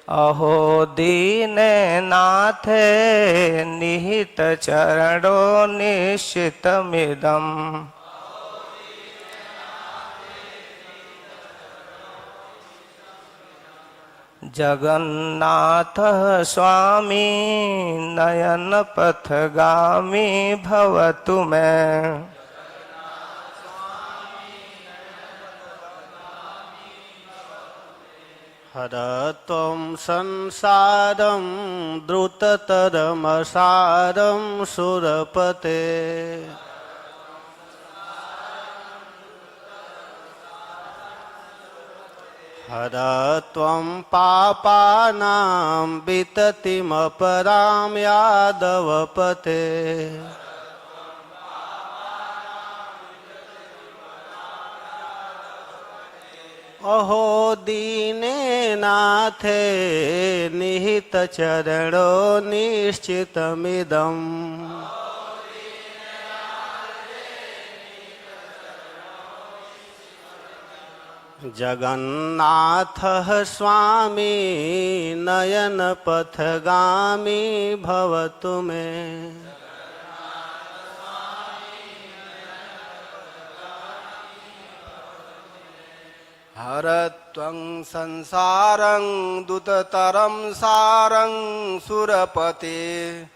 अहो दीननाथे निहित चरणो निश्चितमिदम्। जगन्नाथः स्वामी नयन पथगामी भवतु मे। हरत्वं संसारं द्रुततरमसारं सुरपते। हरत्वं पापानां विततिमपरां यादवपते। अहो दीननाथे निहित चरणो निश्चितमिदम्। जगन्नाथः स्वामी नयन पथगामी भवतु मे। हरत्वं संसारं दुततरं सारं सुरपते।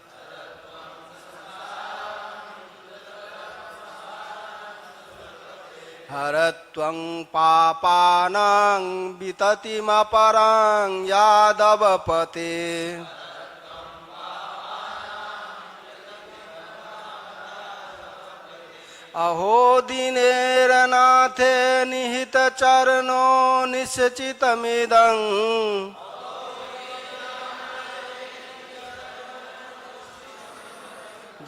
हरत्वं पापानां विततिमपरां यादवपते। अहो दीनेरनाथे निहित चरणो निश्चितमिदं।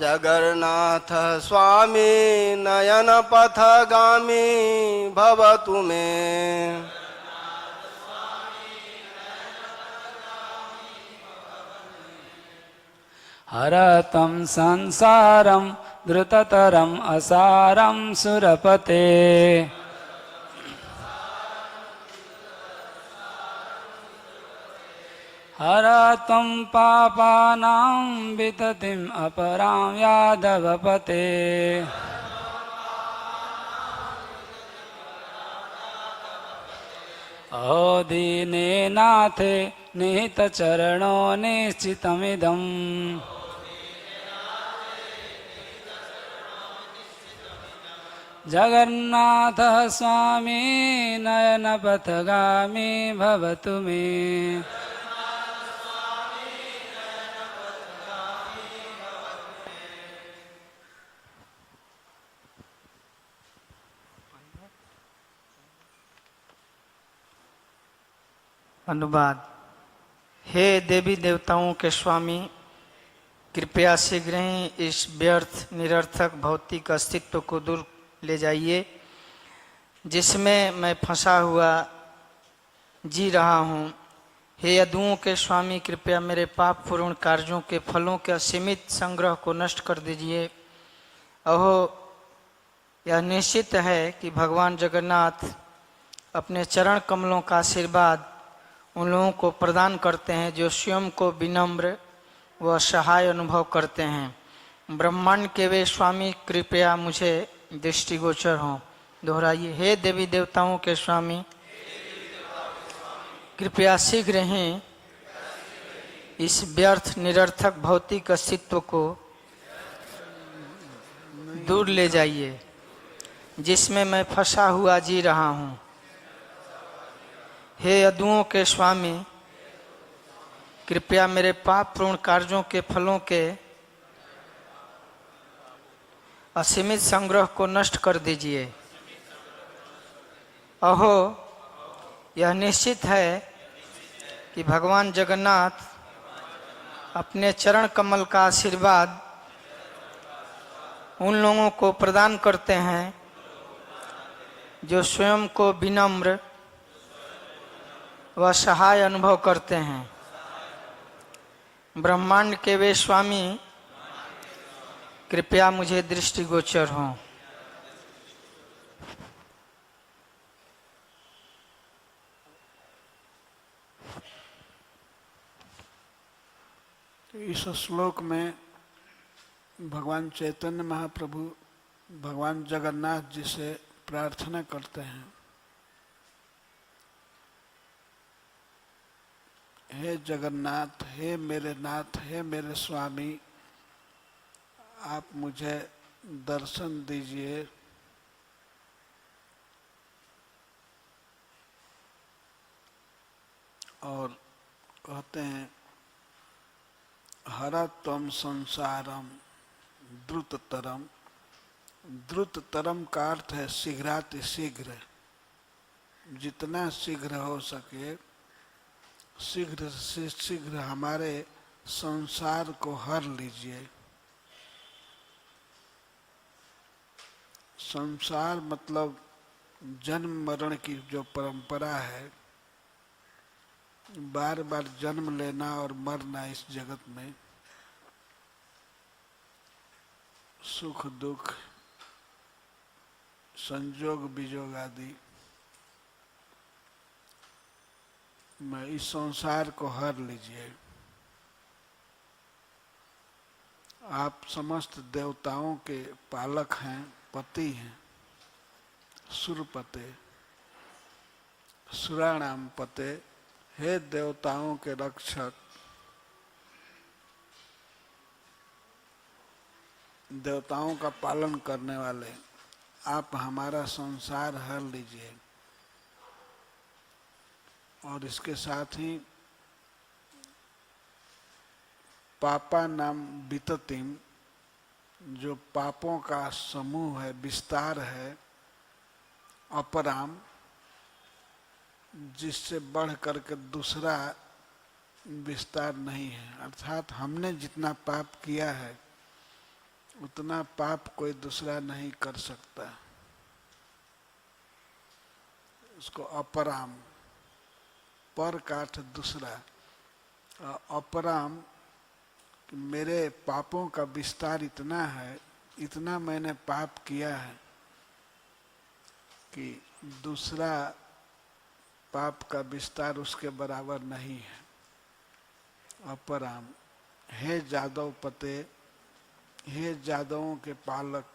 जगन्नाथ स्वामी नयन पथगामी भवतु मे। हरतं संसारं द्रुततरम् असारं सुरपते। हरत्वं पापानां विततिम् अपरां यादवपते। अहो दीननाथे निहित चरणो निश्चितमिदम्। जगन्नाथः स्वामी नयन पथगामी भवतु मे। अनुवाद। हे देवी देवताओं के स्वामी, कृपया शीघ्र ही इस व्यर्थ निरर्थक भौतिक अस्तित्व को दूर ले जाइए जिसमें मैं फंसा हुआ जी रहा हूँ। हे यदुओं के स्वामी, कृपया मेरे पाप पूर्ण कार्यों के फलों के असीमित संग्रह को नष्ट कर दीजिए। अहो यह निश्चित है कि भगवान जगन्नाथ अपने चरण कमलों का आशीर्वाद उन लोगों को प्रदान करते हैं जो स्वयं को विनम्र व सहाय अनुभव करते हैं। ब्रह्मांड के वे स्वामी, कृपया मुझे दृष्टिगोचर हों। दोहराइए। हे देवी देवताओं के स्वामी, कृपया शीघ्र ही इस व्यर्थ निरर्थक भौतिक अस्तित्व को दूर ले जाइए जिसमें मैं फंसा हुआ जी रहा हूँ। हे यदुओं के स्वामी, कृपया मेरे पाप पूर्ण कार्यों के फलों के असीमित संग्रह को नष्ट कर दीजिए। अहो यह निश्चित है कि भगवान जगन्नाथ अपने चरण कमल का आशीर्वाद उन लोगों को प्रदान करते हैं जो स्वयं को विनम्र व सहाय अनुभव करते हैं। ब्रह्मांड के वे स्वामी, कृपया मुझे दृष्टिगोचर हों। इस श्लोक में भगवान चैतन्य महाप्रभु भगवान जगन्नाथ जी से प्रार्थना करते हैं, हे जगन्नाथ, हे मेरे नाथ, हे मेरे स्वामी, आप मुझे दर्शन दीजिए। और कहते हैं, हरा त्वम संसारम द्रुततरम। द्रुततरम का अर्थ है शीघ्राति शीघ्र, जितना शीघ्र हो सके शीघ्र से शीघ्र हमारे संसार को हर लीजिए। संसार मतलब जन्म मरण की जो परंपरा है, बार बार जन्म लेना और मरना इस जगत में, सुख दुख संजोग विजोग आदि में इस संसार को हर लीजिए। आप समस्त देवताओं के पालक हैं, पति हैं, सुरपते, सुराणाम पते, हे देवताओं के रक्षक, देवताओं का पालन करने वाले, आप हमारा संसार हर लीजिए। और इसके साथ ही पापा नाम विततिम, जो पापों का समूह है, विस्तार है, अपराम, जिससे बढ़ करके दूसरा विस्तार नहीं है। अर्थात हमने जितना पाप किया है उतना पाप कोई दूसरा नहीं कर सकता। उसको अपराम, पर का अर्थ दूसरा, अपराम, मेरे पापों का विस्तार इतना है, इतना मैंने पाप किया है कि दूसरा पाप का विस्तार उसके बराबर नहीं है। अपराम, हे जादव पते, हे जादवों के पालक,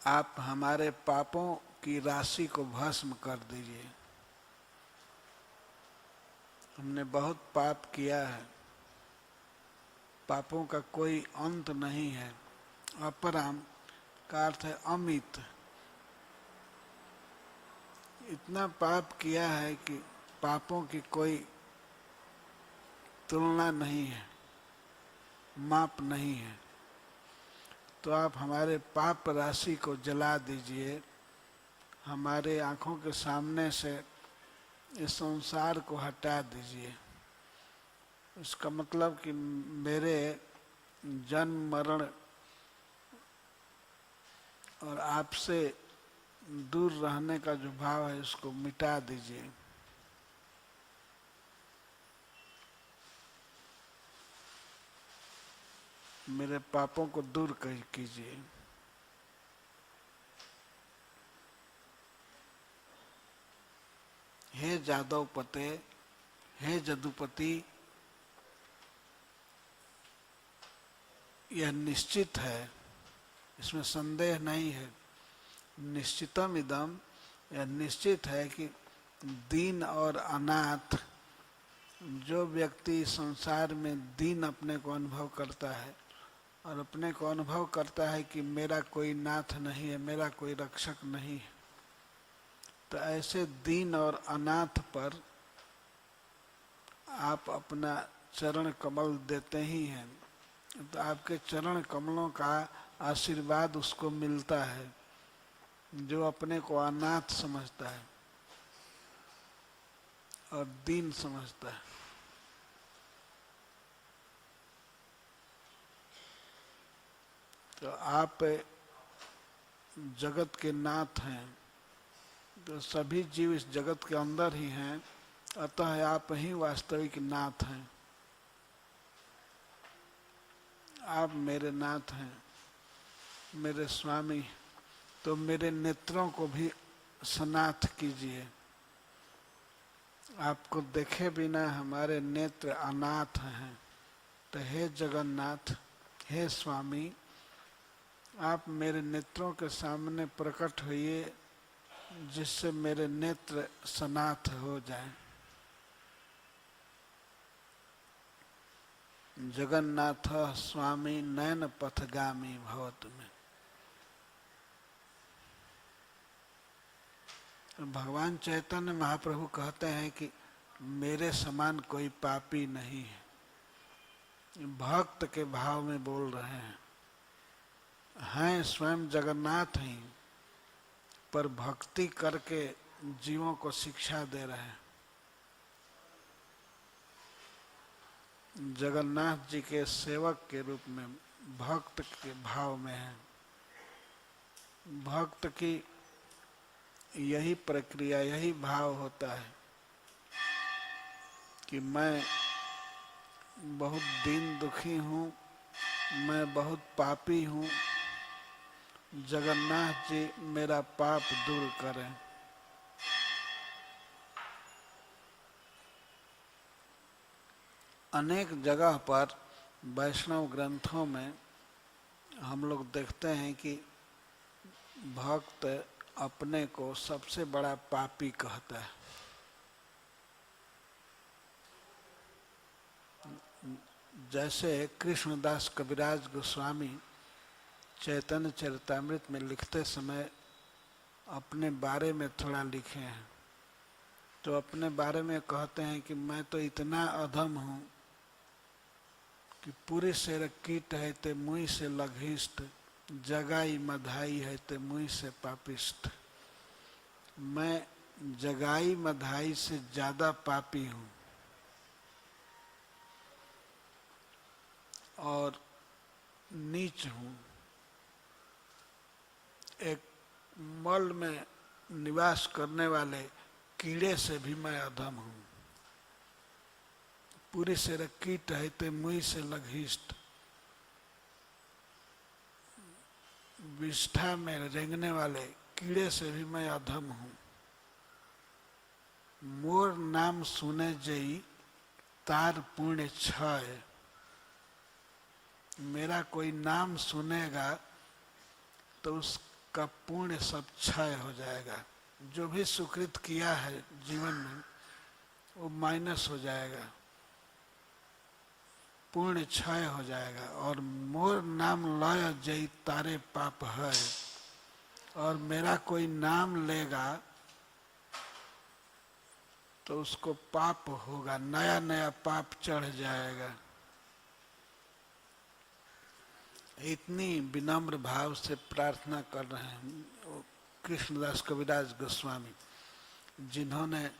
आप हमारे पापों की राशि को भस्म कर दीजिए। हमने बहुत पाप किया है, पापों का कोई अंत नहीं है। अपराम का अर्थ है अमित, इतना पाप किया है कि पापों की कोई तुलना नहीं है, माप नहीं है। तो आप हमारे पाप राशि को जला दीजिए, हमारे आंखों के सामने से इस संसार को हटा दीजिए। इसका मतलब कि मेरे जन्म मरण और आपसे दूर रहने का जो भाव है उसको मिटा दीजिए। मेरे पापों को दूर कीजिए। हे जादव पते, हे जदुपति, यह निश्चित है, इसमें संदेह नहीं है। निश्चितम इदम, यह निश्चित है कि दीन और अनाथ, जो व्यक्ति संसार में दीन अपने को अनुभव करता है और अपने को अनुभव करता है कि मेरा कोई नाथ नहीं है, मेरा कोई रक्षक नहीं है, तो ऐसे दीन और अनाथ पर आप अपना चरण कमल देते ही हैं। तो आपके चरण कमलों का आशीर्वाद उसको मिलता है जो अपने को अनाथ समझता है और दीन समझता है। तो आप जगत के नाथ हैं, तो सभी जीव इस जगत के अंदर ही हैं, अतः आप ही वास्तविक नाथ हैं। आप मेरे नाथ हैं, मेरे स्वामी, तो मेरे नेत्रों को भी सनाथ कीजिए। आपको देखे बिना हमारे नेत्र अनाथ हैं, तो हे जगन्नाथ, हे स्वामी, आप मेरे नेत्रों के सामने प्रकट होइए, जिससे मेरे नेत्र सनाथ हो जाएं। जगन्नाथ स्वामी नयन पथगामी भवतु में। भगवान चैतन्य महाप्रभु कहते हैं कि मेरे समान कोई पापी नहीं है। भक्त के भाव में बोल रहे हैं स्वयं जगन्नाथ ही, पर भक्ति करके जीवों को शिक्षा दे रहे हैं। जगन्नाथ जी के सेवक के रूप में भक्त के भाव में है। भक्त की यही प्रक्रिया, यही भाव होता है कि मैं बहुत दीन दुखी हूँ, मैं बहुत पापी हूँ, जगन्नाथ जी मेरा पाप दूर करें। अनेक जगह पर वैष्णव ग्रंथों में हम लोग देखते हैं कि भक्त अपने को सबसे बड़ा पापी कहता है। जैसे कृष्णदास कविराज गोस्वामी चैतन्य चरितामृत में लिखते समय अपने बारे में थोड़ा लिखे हैं, तो अपने बारे में कहते हैं कि मैं तो इतना अधम हूँ कि पूरी सेर कीट है ते मुँह से लघिष्ठ, जगाई मधाई है ते मुँह से पापिष्ठ। मैं जगाई मधाई से ज्यादा पापी हूँ और नीच हूँ। एक मल में निवास करने वाले कीड़े से भी मैं अधम हूँ। पूरी सेर कीट है ते मुँह से लघिष्ठ, विष्ठा में रेंगने वाले कीड़े से भी मैं अधम हूँ। मोर नाम सुने जई तार पुण्य क्षय। मेरा कोई नाम सुनेगा तो उसका पुण्य सब क्षय हो जाएगा। जो भी सुकृत किया है जीवन में वो माइनस हो जाएगा, पुण्य क्षय हो जाएगा। और मोर नाम लय जई तारे पाप है। और मेरा कोई नाम लेगा तो उसको पाप होगा, नया नया पाप चढ़ जाएगा। इतनी विनम्र भाव से प्रार्थना कर रहे हैं कृष्णदास कविराज गोस्वामी, जिन्होंने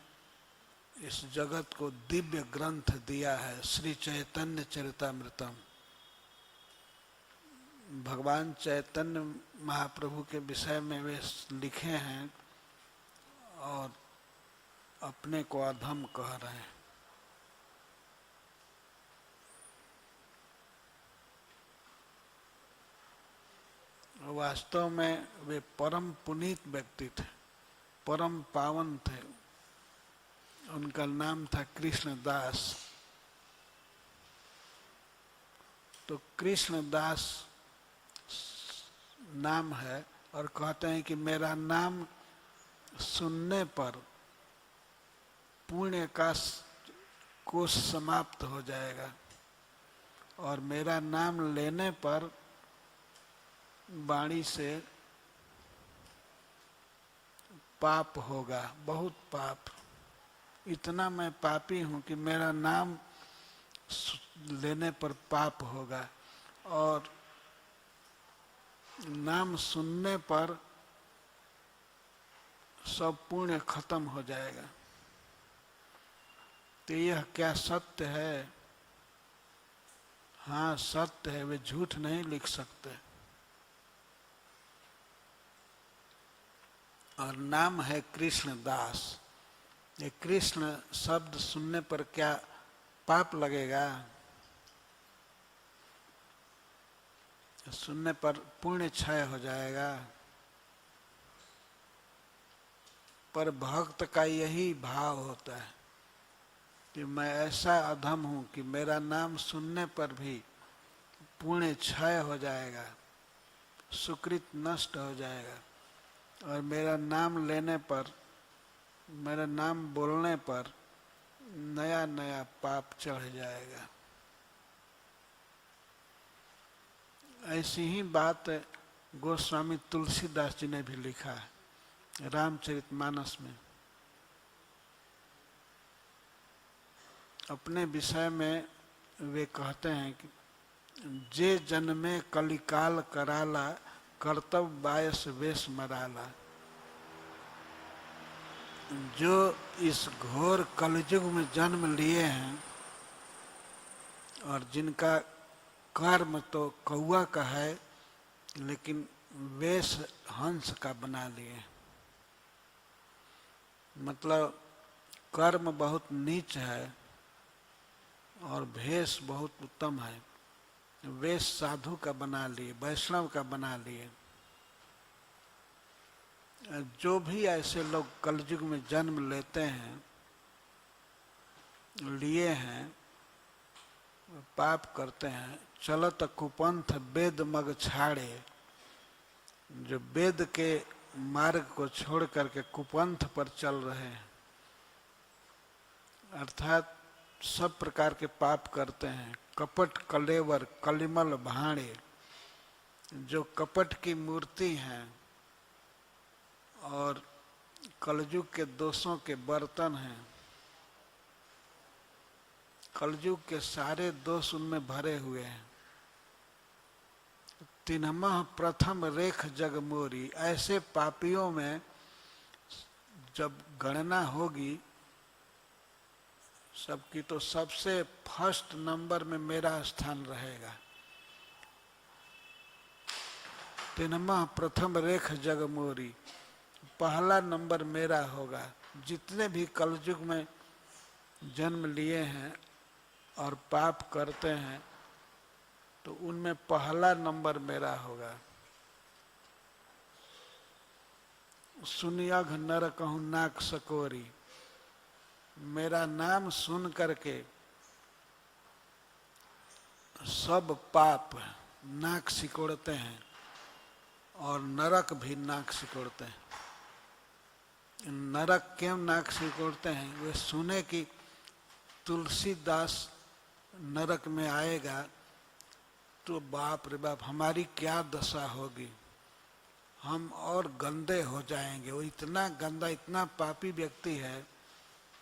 इस जगत को दिव्य ग्रंथ दिया है, श्री चैतन्य चरितामृतम। भगवान चैतन्य महाप्रभु के विषय में वे लिखे हैं और अपने को अधम कह रहे हैं। वास्तव में वे परम पुनीत व्यक्ति थे, परम पावन थे। उनका नाम था कृष्णदास। तो कृष्णदास नाम है और कहते हैं कि मेरा नाम सुनने पर पुण्य का कोष समाप्त हो जाएगा और मेरा नाम लेने पर वाणी से पाप होगा, बहुत पाप। इतना मैं पापी हूँ कि मेरा नाम लेने पर पाप होगा और नाम सुनने पर सब पुण्य खत्म हो जाएगा। तो यह क्या सत्य है? हाँ सत्य है, वे झूठ नहीं लिख सकते। और नाम है कृष्णदास। ये कृष्ण शब्द सुनने पर क्या पाप लगेगा? सुनने पर पुण्य क्षय हो जाएगा। पर भक्त का यही भाव होता है कि मैं ऐसा अधम हूं कि मेरा नाम सुनने पर भी पुण्य क्षय हो जाएगा, सुकृत नष्ट हो जाएगा, और मेरा नाम लेने पर, मेरा नाम बोलने पर नया नया पाप चढ़ जाएगा। ऐसी ही बात गोस्वामी तुलसीदास जी ने भी लिखा है रामचरितमानस में। अपने विषय में वे कहते हैं कि जे जन्मे कलिकाल कराला, कर्तव्य बायस वेश मराला। जो इस घोर कलयुग में जन्म लिए हैं और जिनका कर्म तो कौआ का है, लेकिन वेश हंस का बना लिए। मतलब कर्म बहुत नीच है और भेष बहुत उत्तम है। वेश साधु का बना लिए, वैष्णव का बना लिए। जो भी ऐसे लोग कलयुग में जन्म लेते हैं, लिए हैं, पाप करते हैं। चलत कुपंथ वेद मग छाड़े, जो वेद के मार्ग को छोड़ करके कुपंथ पर चल रहे हैं, अर्थात सब प्रकार के पाप करते हैं। कपट कलेवर कलिमल भाणे, जो कपट की मूर्ति हैं और कलयुग के दोषों के बर्तन हैं। कलयुग के सारे दोष उनमें भरे हुए हैं। तिन्हमह प्रथम रेख जग मोरी, ऐसे पापियों में जब गणना होगी सबकी, तो सबसे फर्स्ट नंबर में मेरा स्थान रहेगा। तिन्हमह प्रथम रेख जग मोरी, पहला नंबर मेरा होगा। जितने भी कलयुग में जन्म लिए हैं और पाप करते हैं, तो उनमें पहला नंबर मेरा होगा। सुनियघ नर कहूं नाक सकोरी, मेरा नाम सुन करके सब पाप नाक सिकोड़ते हैं और नरक भी नाक सिकोड़ते हैं। नरक क्यों नाक सिकोड़ते हैं? वे सुने कि तुलसीदास नरक में आएगा तो बाप रे बाप हमारी क्या दशा होगी, हम और गंदे हो जाएंगे। वो इतना गंदा, इतना पापी व्यक्ति है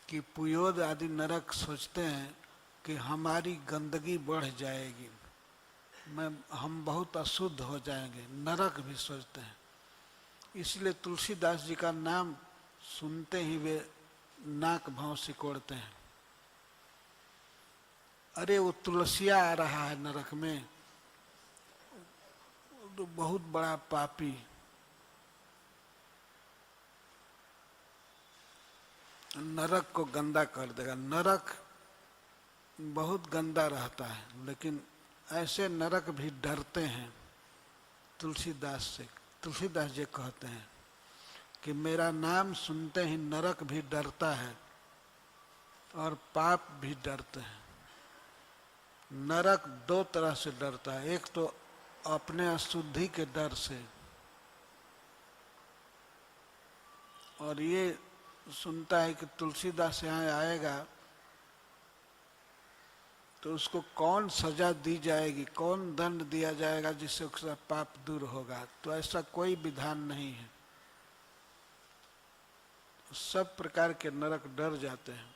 कि पुयोद आदि नरक सोचते हैं कि हमारी गंदगी बढ़ जाएगी, हम बहुत अशुद्ध हो जाएंगे। नरक भी सोचते हैं। इसलिए तुलसीदास जी का नाम सुनते ही वे नाक भाव सिकोड़ते हैं। अरे वो तुलसिया आ रहा है नरक में, तो बहुत बड़ा पापी। नरक को गंदा कर देगा। नरक बहुत गंदा रहता है, लेकिन ऐसे नरक भी डरते हैं तुलसीदास से। तुलसीदास जी कहते हैं कि मेरा नाम सुनते ही नरक भी डरता है और पाप भी डरते हैं। नरक दो तरह से डरता है। एक तो अपने अशुद्धि के डर से, और ये सुनता है कि तुलसीदास यहाँ आएगा तो उसको कौन सजा दी जाएगी, कौन दंड दिया जाएगा जिससे उसका पाप दूर होगा। तो ऐसा कोई विधान नहीं है। सब प्रकार के नरक डर जाते हैं।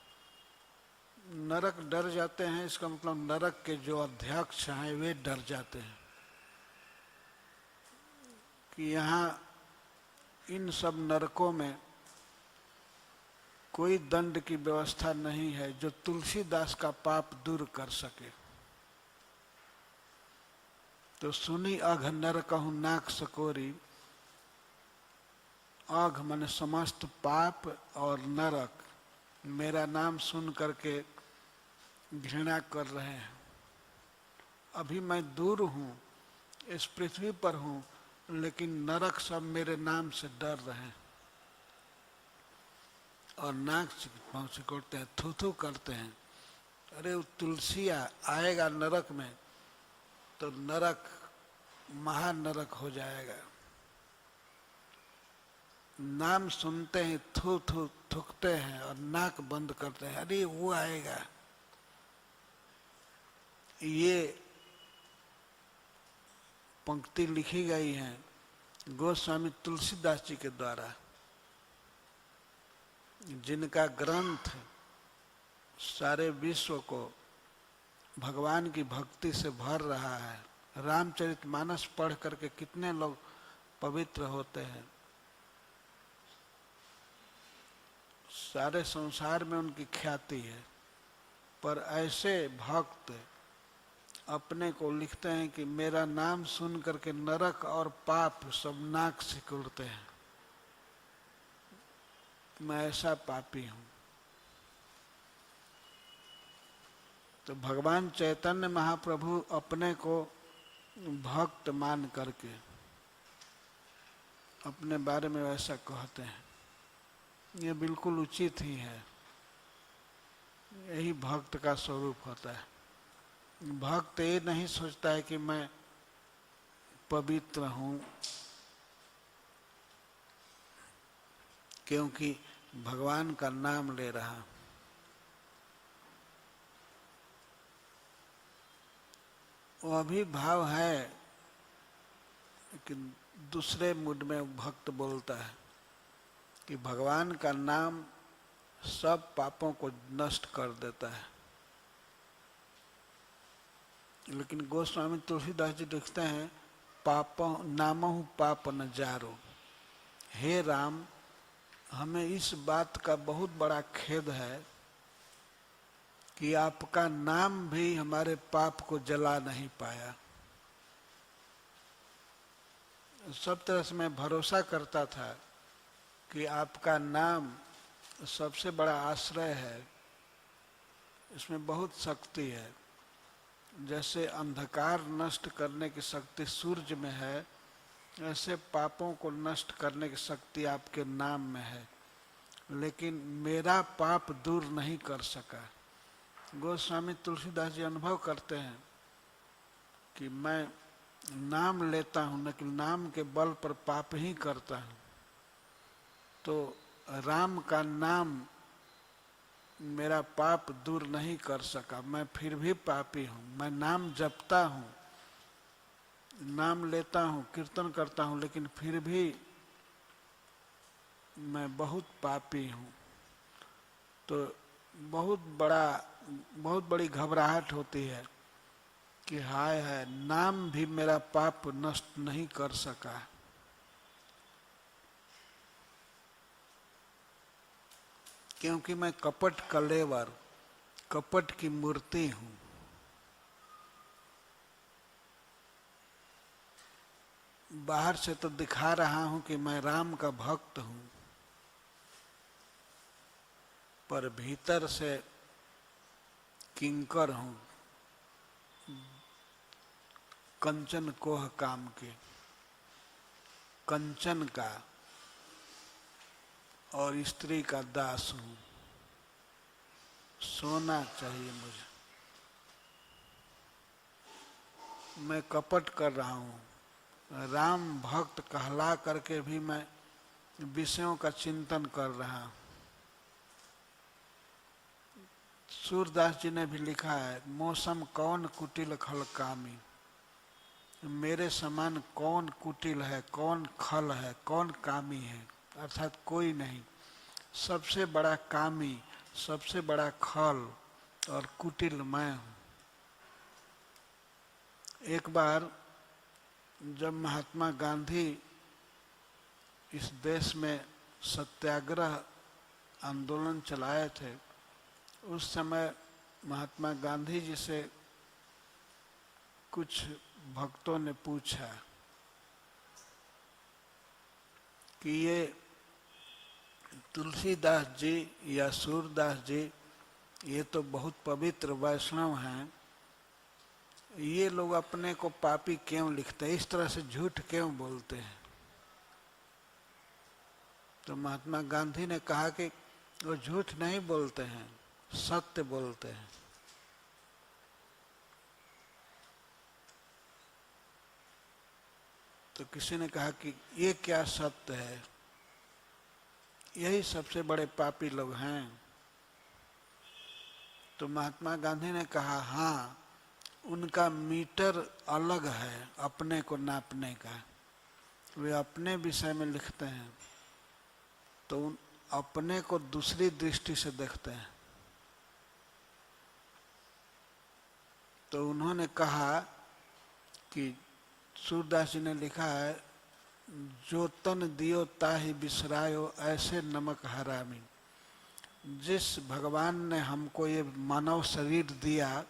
नरक डर जाते हैं, इसका मतलब नरक के जो अध्यक्ष हैं वे डर जाते हैं कि यहाँ इन सब नरकों में कोई दंड की व्यवस्था नहीं है जो तुलसीदास का पाप दूर कर सके। तो सुनी अघ नर कहूं नाक सकोरी, अघ माने समस्त पाप और नरक मेरा नाम सुन करके घृणा कर रहे हैं। अभी मैं दूर हूँ, इस पृथ्वी पर हूँ, लेकिन नरक सब मेरे नाम से डर रहे हैं और नाक सिकोड़ते हैं, थू थू करते हैं। अरे वो तुलसी आएगा नरक में तो नरक महानरक हो जाएगा। नाम सुनते ही थू थू थूकते हैं और नाक बंद करते हैं, अरे वो आएगा। ये पंक्ति लिखी गई है गोस्वामी तुलसीदास जी के द्वारा, जिनका ग्रंथ सारे विश्व को भगवान की भक्ति से भर रहा है। रामचरितमानस पढ़ करके कितने लोग पवित्र होते हैं। सारे संसार में उनकी ख्याति है। पर ऐसे भक्त अपने को लिखते हैं कि मेरा नाम सुन करके नरक और पाप सब नाक सिकुड़ते हैं, मैं ऐसा पापी हूं। तो भगवान चैतन्य महाप्रभु अपने को भक्त मान करके अपने बारे में वैसा कहते हैं। ये बिल्कुल उचित ही है, यही भक्त का स्वरूप होता है। भक्त ये नहीं सोचता है कि मैं पवित्र हूं क्योंकि भगवान का नाम ले रहा। वो अभी भाव है कि दूसरे मूड में भक्त बोलता है कि भगवान का नाम सब पापों को नष्ट कर देता है। लेकिन गोस्वामी तुलसीदास जी लिखते हैं पापों नामहु पाप न जारो। हे राम, हमें इस बात का बहुत बड़ा खेद है कि आपका नाम भी हमारे पाप को जला नहीं पाया। सब तरह से मैं भरोसा करता था कि आपका नाम सबसे बड़ा आश्रय है, इसमें बहुत शक्ति है। जैसे अंधकार नष्ट करने की शक्ति सूर्य में है, ऐसे पापों को नष्ट करने की शक्ति आपके नाम में है। लेकिन मेरा पाप दूर नहीं कर सका। गोस्वामी तुलसीदास जी अनुभव करते हैं कि मैं नाम लेता हूँ लेकिन नाम के बल पर पाप ही करता हूँ। तो राम का नाम मेरा पाप दूर नहीं कर सका, मैं फिर भी पापी हूँ। मैं नाम जपता हूँ, नाम लेता हूँ, कीर्तन करता हूँ, लेकिन फिर भी मैं बहुत पापी हूँ। तो बहुत बड़ी घबराहट होती है कि हाय हाय, नाम भी मेरा पाप नष्ट नहीं कर सका। क्योंकि मैं कपट कलेवर, कपट की मूर्ति हूं। बाहर से तो दिखा रहा हूं कि मैं राम का भक्त हूं, पर भीतर से किंकर हूं, कंचन कोह काम के, कंचन का और स्त्री का दास हूं। सोना चाहिए मुझे, मैं कपट कर रहा हूं। राम भक्त कहला करके भी मैं विषयों का चिंतन कर रहा हूं। सूरदास जी ने भी लिखा है, मौसम कौन कुटिल खल कामी। मेरे समान कौन कुटिल है, कौन खल है, कौन कामी है, अर्थात कोई नहीं। सबसे बड़ा कामी, सबसे बड़ा खल और कुटिल मैं हूं। एक बार जब महात्मा गांधी इस देश में सत्याग्रह आंदोलन चलाए थे, उस समय महात्मा गांधी जी से कुछ भक्तों ने पूछा कि ये तुलसीदास जी या सूरदास जी ये तो बहुत पवित्र वैष्णव हैं, ये लोग अपने को पापी क्यों लिखते हैं, इस तरह से झूठ क्यों बोलते हैं। तो महात्मा गांधी ने कहा कि वो झूठ नहीं बोलते हैं, सत्य बोलते हैं। तो किसी ने कहा कि ये क्या सत्य है, यही सबसे बड़े पापी लोग हैं। तो महात्मा गांधी ने कहा हाँ, उनका मीटर अलग है अपने को नापने का। वे अपने विषय में लिखते हैं तो अपने को दूसरी दृष्टि से देखते हैं। तो उन्होंने कहा कि सूरदास जी ने लिखा है, जो तन दियो ताहि बिसरायो ऐसे नमक हरामी। जिस भगवान ने हमको ये मानव शरीर दिया,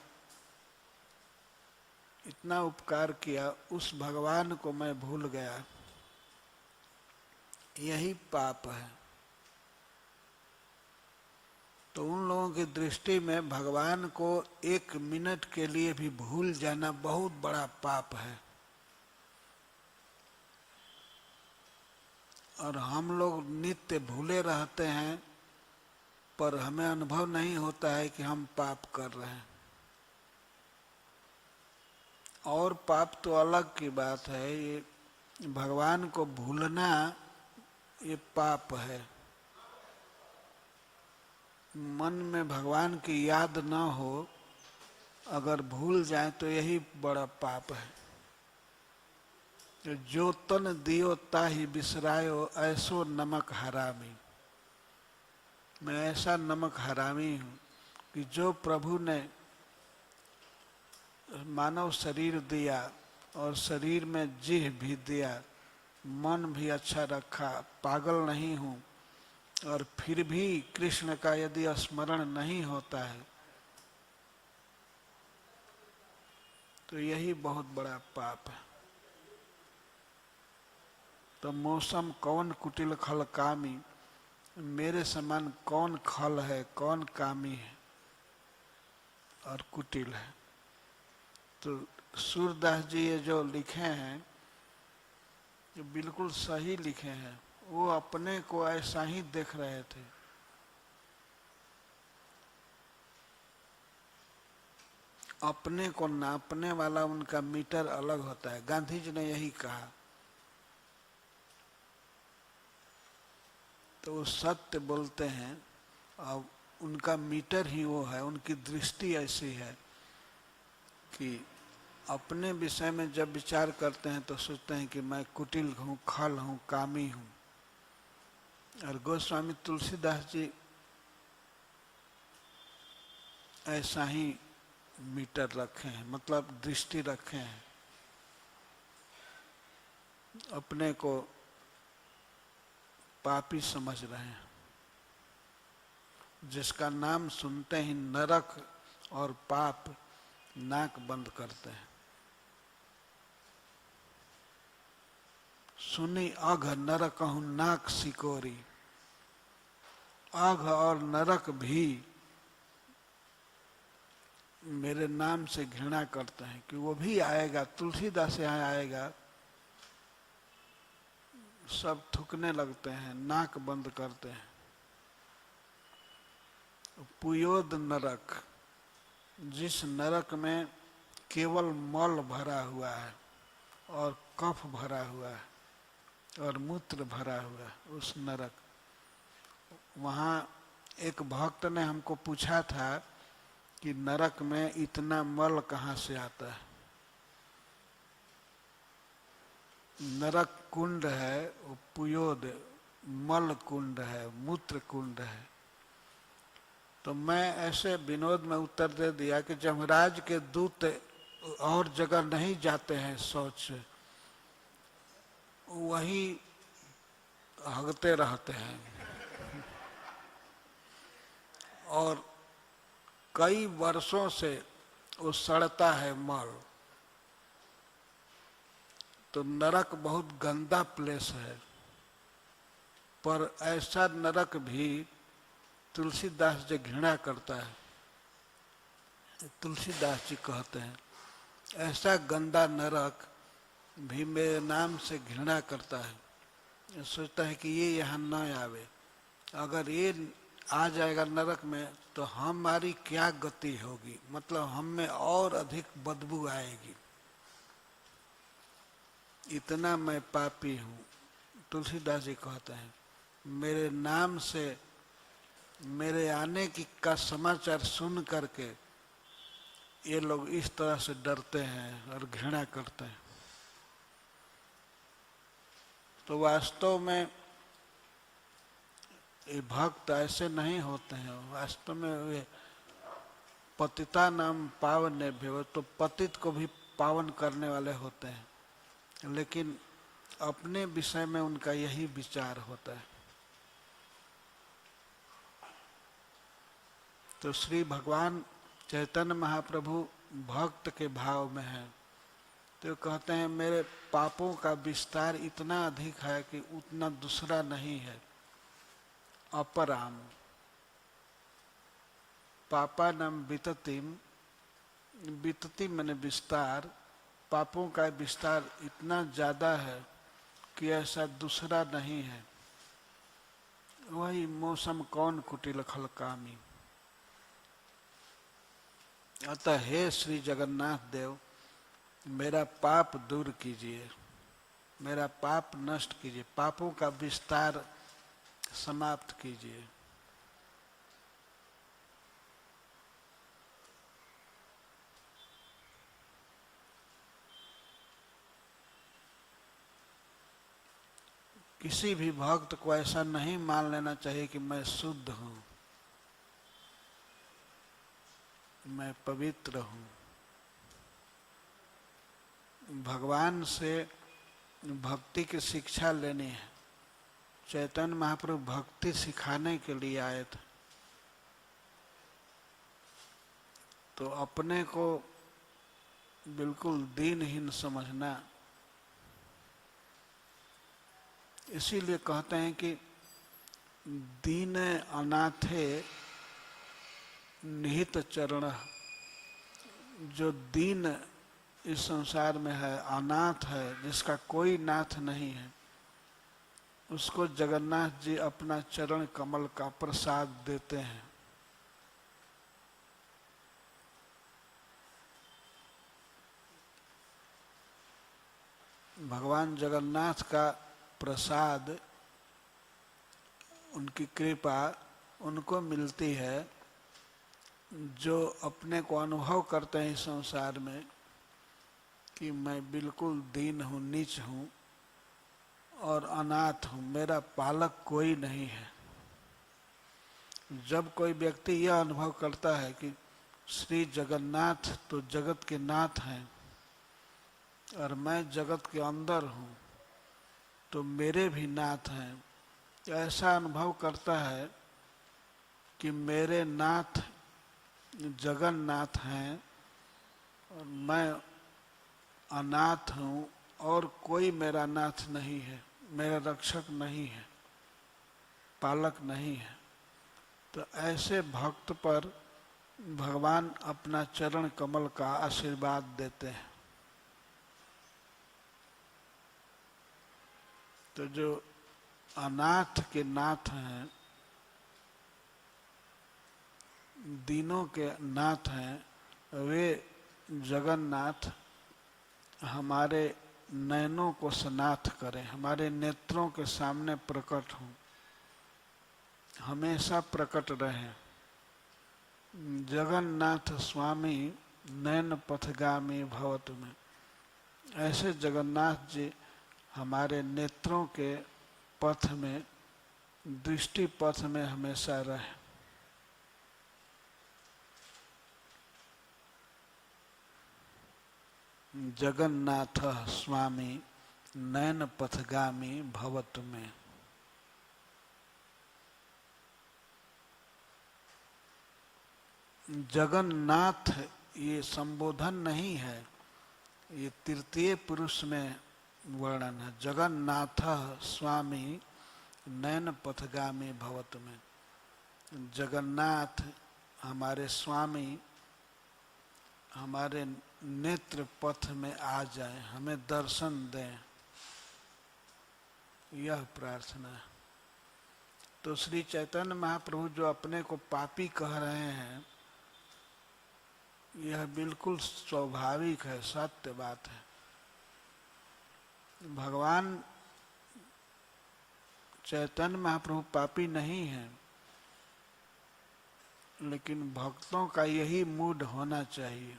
इतना उपकार किया, उस भगवान को मैं भूल गया, यही पाप है। तो उन लोगों की दृष्टि में भगवान को एक मिनट के लिए भी भूल जाना बहुत बड़ा पाप है। और हम लोग नित्य भूले रहते हैं, पर हमें अनुभव नहीं होता है कि हम पाप कर रहे हैं। और पाप तो अलग की बात है, ये भगवान को भूलना ये पाप है। मन में भगवान की याद न हो, अगर भूल जाए तो यही बड़ा पाप है। जो तन दियो ताहि बिसरायो ऐसो नमक हरामी। मैं ऐसा नमक हरामी हूँ कि जो प्रभु ने मानव शरीर दिया और शरीर में जीह भी दिया, मन भी अच्छा रखा, पागल नहीं हूँ, और फिर भी कृष्ण का यदि स्मरण नहीं होता है तो यही बहुत बड़ा पाप है। तो मौसम कौन कुटिल खल कामी, मेरे समान कौन खल है, कौन कामी है और कुटिल है। तो सूरदास जी ये जो लिखे हैं, जो बिल्कुल सही लिखे हैं। वो अपने को ऐसा ही देख रहे थे। अपने को नापने वाला उनका मीटर अलग होता है। गांधी जी ने यही कहा। तो वो सत्य बोलते हैं और उनका मीटर ही वो है, उनकी दृष्टि ऐसी है कि अपने विषय में जब विचार करते हैं तो सोचते हैं कि मैं कुटिल हूँ, खल हूँ, कामी हूँ। और गोस्वामी तुलसीदास जी ऐसा ही मीटर रखे हैं, मतलब दृष्टि रखे हैं। अपने को पापी समझ रहे हैं, जिसका नाम सुनते ही नरक और पाप नाक बंद करते हैं। सुनी अघ नरकहु नाक सिकोरी। अघ और नरक भी मेरे नाम से घृणा करते हैं कि वो भी आएगा, तुलसीदास यहाँ आएगा। सब थूकने लगते हैं, नाक बंद करते हैं। पुयोद नरक, जिस नरक में केवल मल भरा हुआ है और कफ भरा हुआ है और मूत्र भरा हुआ है, उस नरक। वहाँ एक भक्त ने हमको पूछा था कि नरक में इतना मल कहाँ से आता है। नरक कुंड है, वो पुयोद मल कुंड है, मूत्र कुंड है। तो मैं ऐसे विनोद में उत्तर दे दिया कि जमराज के दूत और जगह नहीं जाते हैं शौच से, वही हगते रहते हैं और कई वर्षों से वो सड़ता है मल। तो नरक बहुत गंदा प्लेस है, पर ऐसा नरक भी तुलसीदास जी घृणा करता है। तुलसीदास जी कहते हैं ऐसा गंदा नरक भी मेरे नाम से घृणा करता है, सोचता है कि ये यहाँ न आवे। अगर ये आ जाएगा नरक में तो हमारी क्या गति होगी, मतलब हम में और अधिक बदबू आएगी। इतना मैं पापी हूँ। तुलसीदास जी कहते हैं मेरे नाम से मेरे आने की का समाचार सुन करके ये लोग इस तरह से डरते हैं और घृणा करते हैं। तो वास्तव में ये भक्त ऐसे नहीं होते हैं। वास्तव में वे पतिता नाम पावने भी, तो पतित को भी पावन करने वाले होते हैं, लेकिन अपने विषय में उनका यही विचार होता है। तो श्री भगवान चैतन्य महाप्रभु भक्त के भाव में है, तो कहते हैं मेरे पापों का विस्तार इतना अधिक है कि उतना दूसरा नहीं है। अपराम पापा नाम विततिम, वितति मैंने विस्तार, पापों का विस्तार इतना ज्यादा है कि ऐसा दूसरा नहीं है। वही मौसम कौन कुटिल खल कामी। अतः हे श्री जगन्नाथ देव, मेरा पाप दूर कीजिए, मेरा पाप नष्ट कीजिए, पापों का विस्तार समाप्त कीजिए। किसी भी भक्त को ऐसा नहीं मान लेना चाहिए कि मैं शुद्ध हूं, मैं पवित्र हूं। भगवान से भक्ति की शिक्षा लेनी है। चैतन्य महाप्रभु भक्ति सिखाने के लिए आए थे, तो अपने को बिल्कुल दीनहीन समझना, इसीलिए कहते हैं कि दीन अनाथे निहित चरण। जो दीन इस संसार में है, अनाथ है, जिसका कोई नाथ नहीं है, उसको जगन्नाथ जी अपना चरण कमल का प्रसाद देते हैं। भगवान जगन्नाथ का प्रसाद, उनकी कृपा उनको मिलती है जो अपने को अनुभव करते हैं इस संसार में कि मैं बिल्कुल दीन हूँ, नीच हूँ और अनाथ हूँ, मेरा पालक कोई नहीं है। जब कोई व्यक्ति यह अनुभव करता है कि श्री जगन्नाथ तो जगत के नाथ हैं और मैं जगत के अंदर हूँ, तो मेरे भी नाथ हैं, ऐसा अनुभव करता है कि मेरे नाथ जगन्नाथ हैं और मैं अनाथ हूँ और कोई मेरा नाथ नहीं है, मेरा रक्षक नहीं है, पालक नहीं है। तो ऐसे भक्त पर भगवान अपना चरण कमल का आशीर्वाद देते हैं। तो जो अनाथ के नाथ हैं, दीनों के नाथ हैं, वे जगन्नाथ हमारे नयनों को स्नात करें, हमारे नेत्रों के सामने प्रकट हों, हमेशा प्रकट रहें। जगन्नाथ स्वामी नयन पथगामी भवतु में, ऐसे जगन्नाथ जी हमारे नेत्रों के पथ में, दृष्टि पथ में हमेशा रहे। जगन्नाथ स्वामी नयन पथगामी भवतु में। जगन्नाथ ये संबोधन नहीं है, ये तृतीय पुरुष में वर्णन है। जगन्नाथ स्वामी नयन पथगामी भवतु में, जगन्नाथ हमारे स्वामी हमारे नेत्र पथ में आ जाए, हमें दर्शन दें, यह प्रार्थना है। तो श्री चैतन्य महाप्रभु जो अपने को पापी कह रहे हैं, यह बिल्कुल स्वाभाविक है, सत्य बात है। भगवान चैतन्य महाप्रभु पापी नहीं है, लेकिन भक्तों का यही मूड होना चाहिए,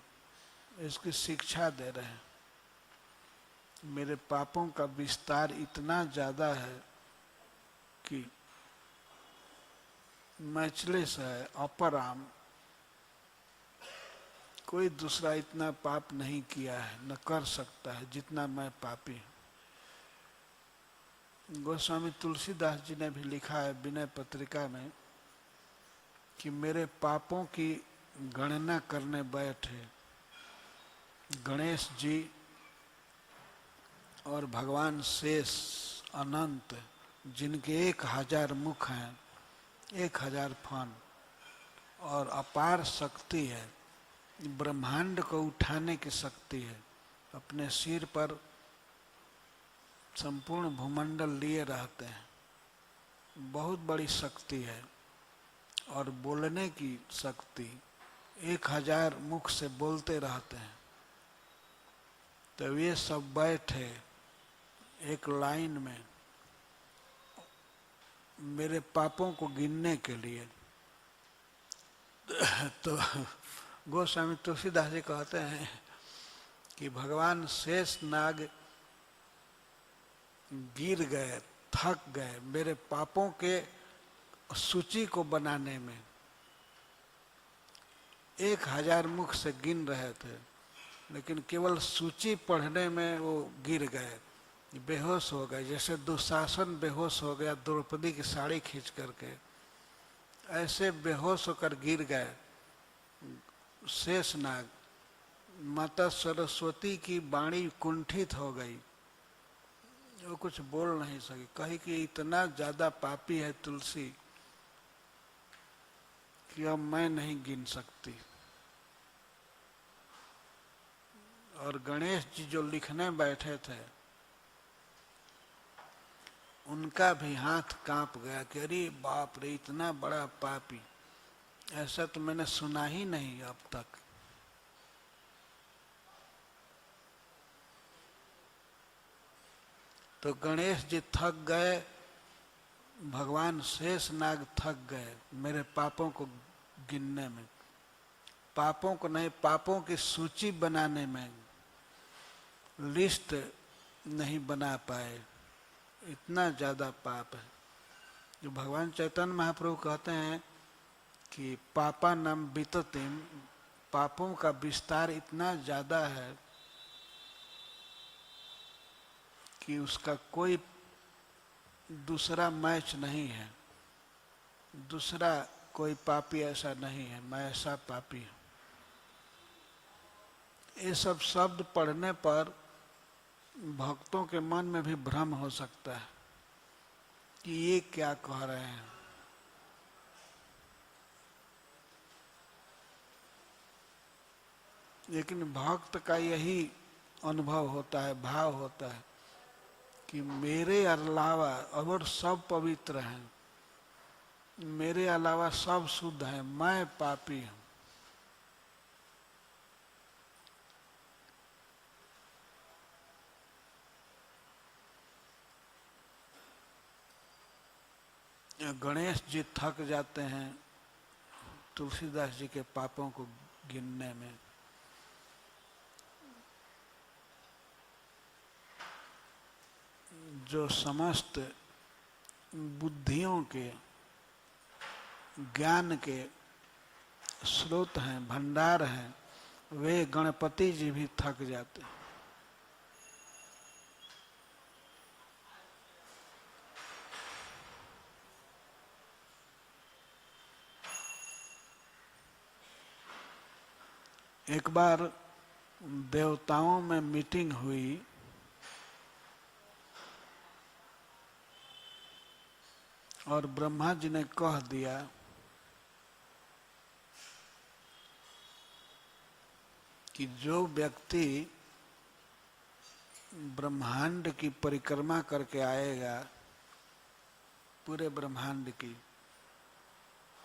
इसकी शिक्षा दे रहे हैं। मेरे पापों का विस्तार इतना ज्यादा है कि मैचलेस है, अपराम, कोई दूसरा इतना पाप नहीं किया है, न कर सकता है जितना मैं पापी हूं। गोस्वामी तुलसीदास जी ने भी लिखा है विनय पत्रिका में कि मेरे पापों की गणना करने बैठे गणेश जी और भगवान शेष अनंत, जिनके 1000 मुख हैं, 1000 फन और अपार शक्ति है, ब्रह्मांड को उठाने की शक्ति है, अपने सिर पर संपूर्ण भूमंडल लिए रहते हैं, बहुत बड़ी शक्ति है। और बोलने की शक्ति, 1000 मुख से बोलते रहते हैं। तो ये सब बैठे एक लाइन में मेरे पापों को गिनने के लिए। तो गोस्वामी तुलसीदास जी कहते हैं कि भगवान शेष नाग गिर गए, थक गए मेरे पापों के सूची को बनाने में। 1000 मुख से गिन रहे थे, लेकिन केवल सूची पढ़ने में वो गिर गए, बेहोश हो गए। जैसे दुशासन बेहोश हो गया द्रौपदी की साड़ी खींच करके, ऐसे बेहोश होकर गिर गए शेषनाग। माता सरस्वती की वाणी कुंठित हो गई, वो कुछ बोल नहीं सकी। कही कि इतना ज्यादा पापी है तुलसी कि अब मैं नहीं गिन सकती। और गणेश जी जो लिखने बैठे थे, उनका भी हाथ कांप गया कि अरे बाप रे, इतना बड़ा पापी, ऐसा तो मैंने सुना ही नहीं अब तक। तो गणेश जी थक गए, भगवान शेषनाग थक गए मेरे पापों को गिनने में, पापों को नहीं, पापों की सूची बनाने में, लिस्ट नहीं बना पाए, इतना ज्यादा पाप है। जो भगवान चैतन्य महाप्रभु कहते हैं कि पापा नाम विततिम, पापों का विस्तार इतना ज्यादा है कि उसका कोई दूसरा मैच नहीं है, दूसरा कोई पापी ऐसा नहीं है, मैं ऐसा पापी हूं। ये सब शब्द पढ़ने पर भक्तों के मन में भी भ्रम हो सकता है कि ये क्या कह रहे हैं। लेकिन भक्त का यही अनुभव होता है, भाव होता है कि मेरे अलावा और सब पवित्र हैं, मेरे अलावा सब शुद्ध हैं, मैं पापी हूं। गणेश जी थक जाते हैं तुलसीदास जी के पापों को गिनने में। जो समस्त बुद्धियों के, ज्ञान के स्रोत हैं, भंडार हैं, वे गणपति जी भी थक जाते हैं। एक बार देवताओं में मीटिंग हुई, और ब्रह्मा जी ने कह दिया कि जो व्यक्ति ब्रह्मांड की परिक्रमा करके आएगा, पूरे ब्रह्मांड की,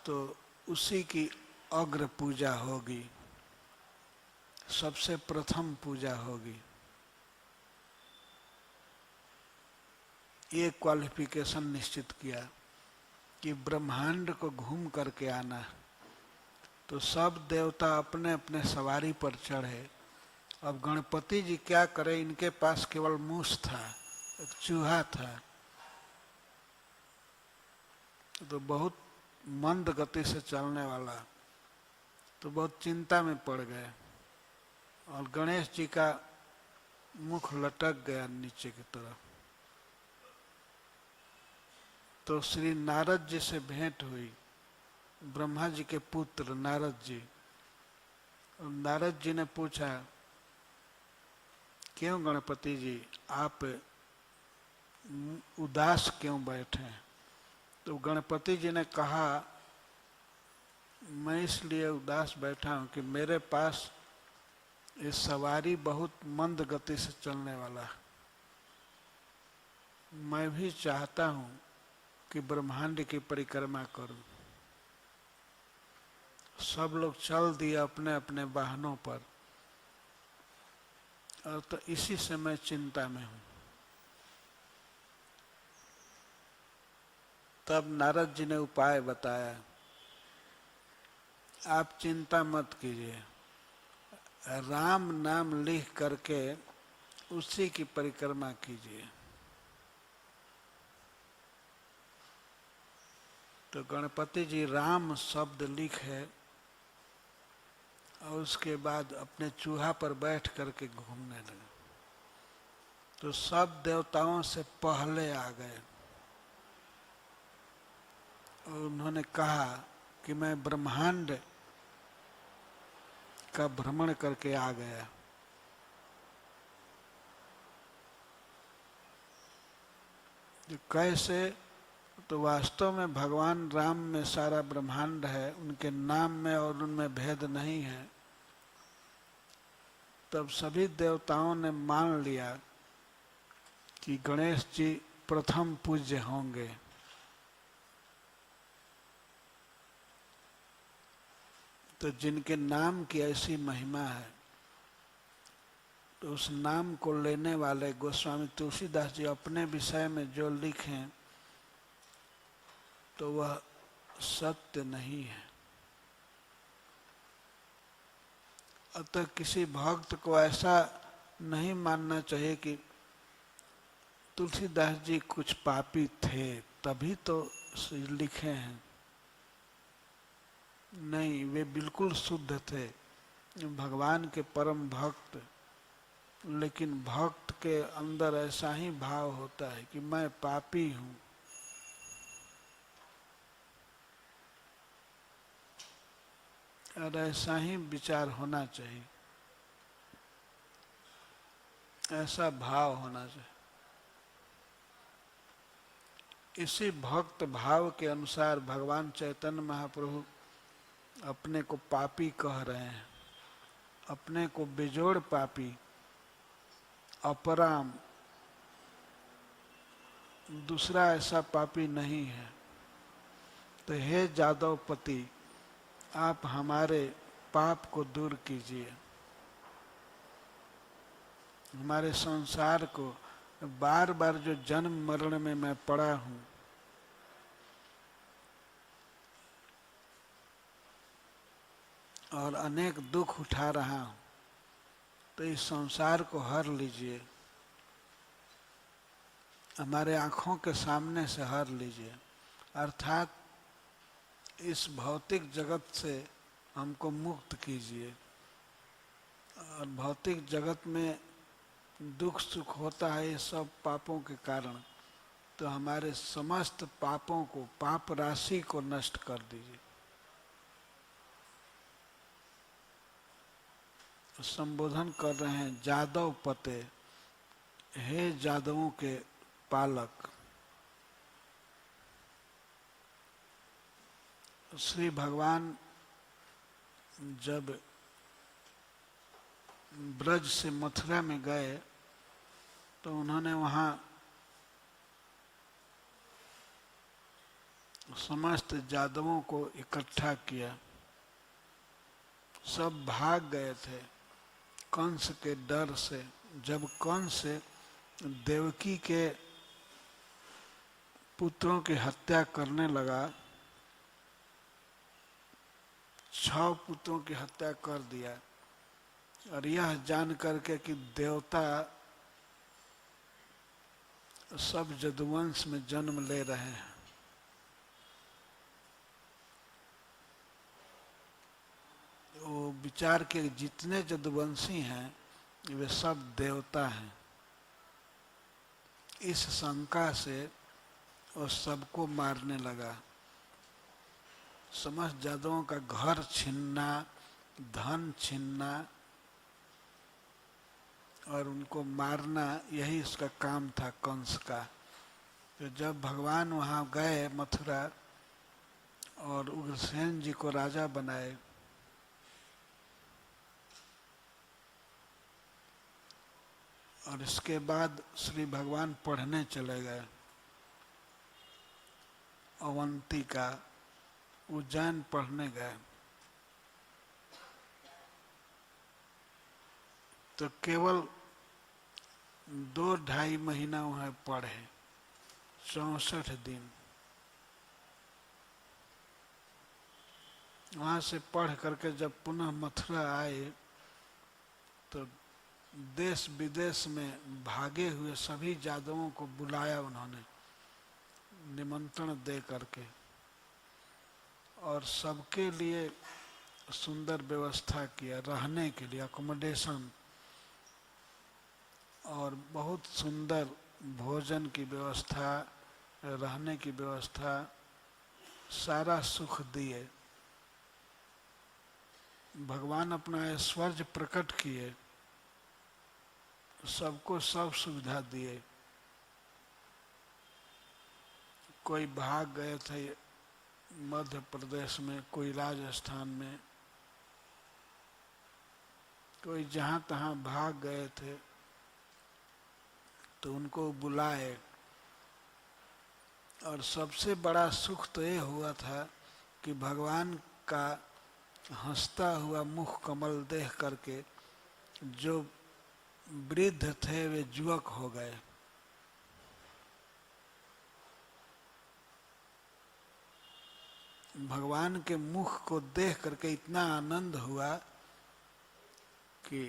तो उसी की अग्र पूजा होगी, सबसे प्रथम पूजा होगी। ये क्वालिफिकेशन निश्चित किया कि ब्रह्मांड को घूम करके आना। तो सब देवता अपने अपने सवारी पर चढ़े। अब गणपति जी क्या करें, इनके पास केवल मूस था, एक चूहा था, तो बहुत मंद गति से चलने वाला, तो बहुत चिंता में पड़ गए और गणेश जी का मुख लटक गया नीचे की तरफ। तो श्री नारद जी से भेंट हुई, ब्रह्मा जी के पुत्र नारद जी। और नारद जी ने पूछा, क्यों गणपति जी आप उदास क्यों बैठे? तो गणपति जी ने कहा, मैं इसलिए उदास बैठा हूं कि मेरे पास ये सवारी बहुत मंद गति से चलने वाला है। मैं भी चाहता हूं कि ब्रह्मांड की परिक्रमा करूं। सब लोग चल दिए अपने अपने वाहनों पर, और तो इसी से मैं चिंता में हूं। तब नारद जी ने उपाय बताया, आप चिंता मत कीजिए, राम नाम लिख करके उसी की परिक्रमा कीजिए। तो गणपति जी राम शब्द लिखे और उसके बाद अपने चूहा पर बैठ करके घूमने लगे। तो सब देवताओं से पहले आ गए और उन्होंने कहा कि मैं ब्रह्मांड का भ्रमण करके आ गया। कैसे? तो वास्तव में भगवान राम में सारा ब्रह्मांड है, उनके नाम में और उनमें भेद नहीं है। तब सभी देवताओं ने मान लिया कि गणेश जी प्रथम पूज्य होंगे। तो जिनके नाम की ऐसी महिमा है, तो उस नाम को लेने वाले गोस्वामी तुलसीदास जी अपने विषय में जो लिखें तो वह सत्य नहीं है। अतः किसी भक्त को ऐसा नहीं मानना चाहिए कि तुलसीदास जी कुछ पापी थे तभी तो लिखे हैं। नहीं, वे बिल्कुल शुद्ध थे, भगवान के परम भक्त। लेकिन भक्त के अंदर ऐसा ही भाव होता है कि मैं पापी हूं। और ऐसा ही विचार होना चाहिए, ऐसा भाव होना चाहिए। इसी भक्त भाव के अनुसार भगवान चैतन्य महाप्रभु अपने को पापी कह रहे हैं, अपने को बेजोड़ पापी, अपराम, दूसरा ऐसा पापी नहीं है। तो हे जादवपति, आप हमारे पाप को दूर कीजिए, हमारे संसार को, बार बार जो जन्म मरण में मैं पड़ा हूं, और अनेक दुख उठा रहा हूं, तो इस संसार को हर लीजिए, हमारे आंखों के सामने से हर लीजिए। अर्थात इस भौतिक जगत से हमको मुक्त कीजिए। और भौतिक जगत में दुख सुख होता है ये सब पापों के कारण, तो हमारे समस्त पापों को, पाप राशि को नष्ट कर दीजिए। संबोधन कर रहे हैं, जादव पते, हे जादवों के पालक। श्री भगवान जब ब्रज से मथुरा में गए तो उन्होंने वहाँ समस्त जादवों को इकट्ठा किया। सब भाग गए थे कंस के डर से। जब कंस देवकी के पुत्रों की हत्या करने लगा, 6 पुत्रों की हत्या कर दिया, और यह जान करके कि देवता सब जदुवंश में जन्म ले रहे हैं, वो विचार के जितने जदुवंशी हैं वे सब देवता हैं। इस शंका से वो सबको मारने लगा। समस्त जादुओं का घर छीनना, धन छीनना और उनको मारना, यही उसका काम था कंस का। तो जब भगवान वहाँ गए मथुरा और उग्रसेन जी को राजा बनाए, और इसके बाद श्री भगवान पढ़ने चले गए अवंतिका, उज्जैन पढ़ने गए, तो केवल 2-2.5 महीना वहाँ पढ़े, 64 दिन। वहाँ से पढ़ करके जब पुनः मथुरा आए तो देश विदेश में भागे हुए सभी जादवों को बुलाया उन्होंने निमंत्रण दे करके, और सबके लिए सुंदर व्यवस्था किया, रहने के लिए अकोमोडेशन, और बहुत सुंदर भोजन की व्यवस्था, रहने की व्यवस्था, सारा सुख दिए। भगवान अपना ऐश्वर्य प्रकट किए, सबको सब सुविधा दिए। कोई भाग गए थे मध्य प्रदेश में, कोई राजस्थान में, कोई जहाँ तहाँ भाग गए थे तो उनको बुलाए। और सबसे बड़ा सुख तो ये हुआ था कि भगवान का हंसता हुआ मुख कमल देख करके जो वृद्ध थे वे युवक हो गए। भगवान के मुख को देख करके इतना आनंद हुआ कि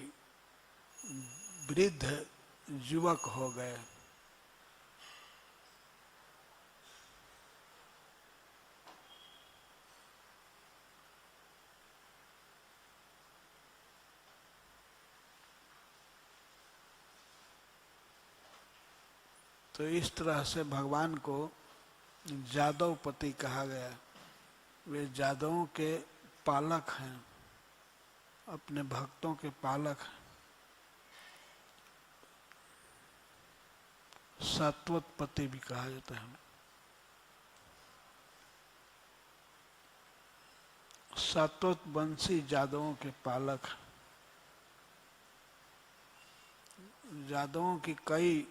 वृद्ध युवक हो गए। तो इस तरह से भगवान को जादवपति कहा गया। वे जादवों के पालक हैं, अपने भक्तों के पालक हैं। सात्वतपति भी कहा जाता है। सात्वतवंशी जादवों के पालक हैं। जादवों की कई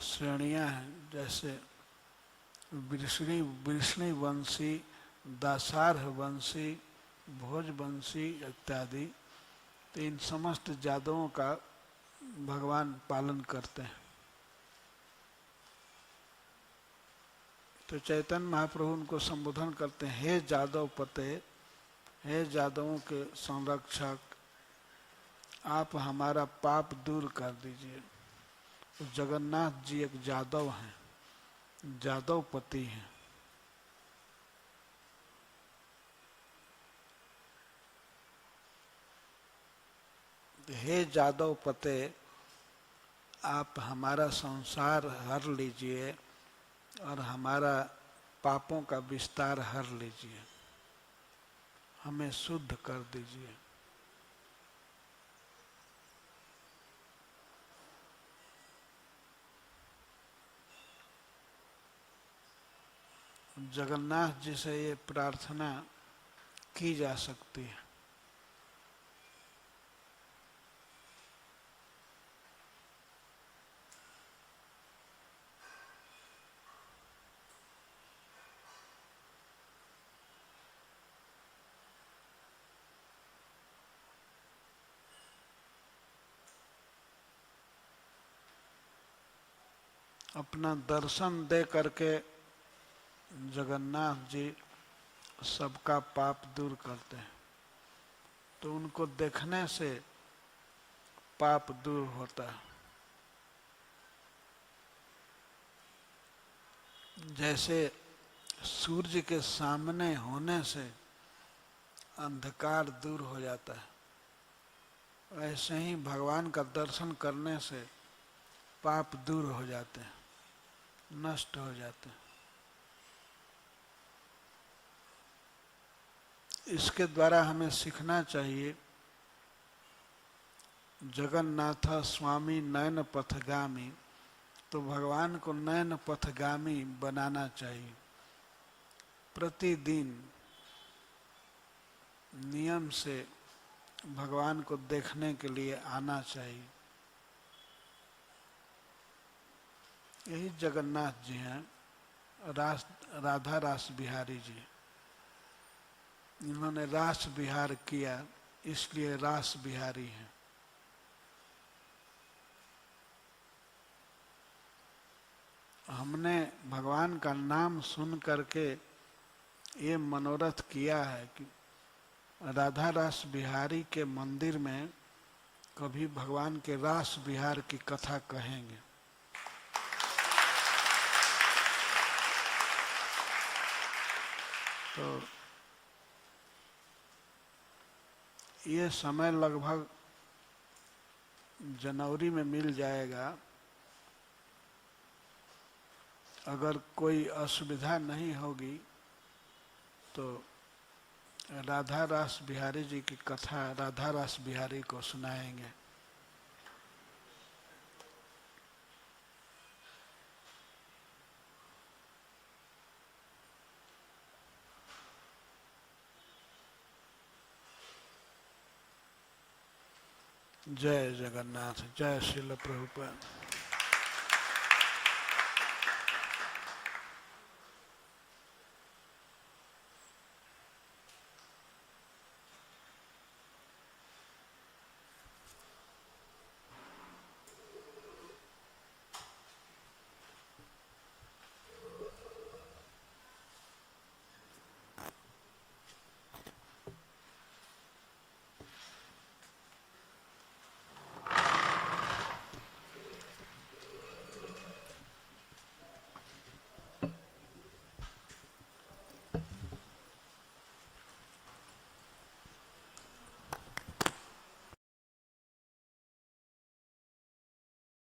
श्रेणियां हैं, जैसे वृष्णि वंशी, दासार्ह वंशी, भोज वंशी इत्यादि। तो इन समस्त जादवों का भगवान पालन करते हैं। तो चैतन्य महाप्रभु उनको संबोधन करते हैं, हे जादव पते, हे जादवों के संरक्षक, आप हमारा पाप दूर कर दीजिए। तो जगन्नाथ जी एक जादव हैं, जादवपति हैं। हे जादव पते, आप हमारा संसार हर लीजिए और हमारा पापों का विस्तार हर लीजिए, हमें शुद्ध कर दीजिए। जगन्नाथ जी से ये प्रार्थना की जा सकती है। अपना दर्शन दे करके जगन्नाथ जी सबका पाप दूर करते हैं, तो उनको देखने से पाप दूर होता है। जैसे सूर्य के सामने होने से अंधकार दूर हो जाता है, ऐसे ही भगवान का दर्शन करने से पाप दूर हो जाते हैं, नष्ट हो जाते हैं। इसके द्वारा हमें सीखना चाहिए, जगन्नाथ स्वामी नयन पथगामी, तो भगवान को नयन पथगामी बनाना चाहिए। प्रतिदिन नियम से भगवान को देखने के लिए आना चाहिए। यही जगन्नाथ जी हैं, राधा रास बिहारी जी। इन्होंने रास बिहार किया, इसलिए रास बिहारी हैं। हमने भगवान का नाम सुन करके ये मनोरथ किया है कि राधा रास बिहारी के मंदिर में कभी भगवान के रास बिहार की कथा कहेंगे। तो ये समय लगभग जनवरी में मिल जाएगा। अगर कोई असुविधा नहीं होगी तो राधा रास बिहारी जी की कथा राधा रास बिहारी को सुनाएंगे। जय जगन्नाथ, जय श्रील प्रभुपाद।